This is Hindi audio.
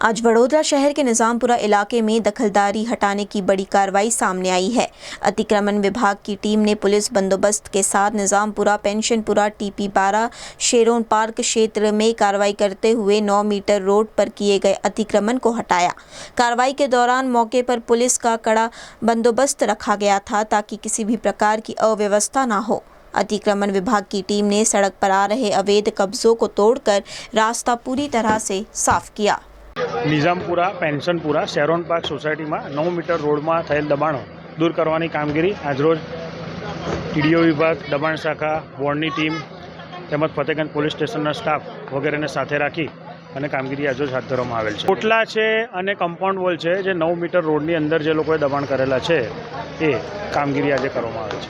आज वडोदरा शहर के निजामपुरा इलाके में दखलदारी हटाने की बड़ी कार्रवाई सामने आई है। अतिक्रमण विभाग की टीम ने पुलिस बंदोबस्त के साथ निजामपुरा, पेंशनपुरा, टीपी 12, शेरोन पार्क क्षेत्र में कार्रवाई करते हुए 9 मीटर रोड पर किए गए अतिक्रमण को हटाया। कार्रवाई के दौरान मौके पर पुलिस का कड़ा बंदोबस्त रखा गया था ताकि किसी भी प्रकार की अव्यवस्था न हो। अतिक्रमण विभाग की टीम ने सड़क पर आ रहे अवैध कब्जों को तोड़कर रास्ता पूरी तरह से साफ किया। निजामपुरा, पेंशनपुरा, शेरोन पार्क सोसायटी में 9 मीटर रोड में थયેલ दबाणों दूर करवानी कामगीरी આજરોજ टीडीओ विभाग, दबाण शाखा, बोर्डनी टीम તેમજ ફતેગંજ પોલીસ સ્ટેશનના સ્ટાફ વગેરેને સાથે રાખી અને કામગીરી આજરોજ હાથ ધરવામાં આવેલ છે। કોટલા છે અને કમ્પાઉન્ડ વોલ છે જે 9 મીટર રોડની અંદર જે લોકોએ દબાણ કરેલા છે એ કામગીરી આજે કરવામાં આવે છે।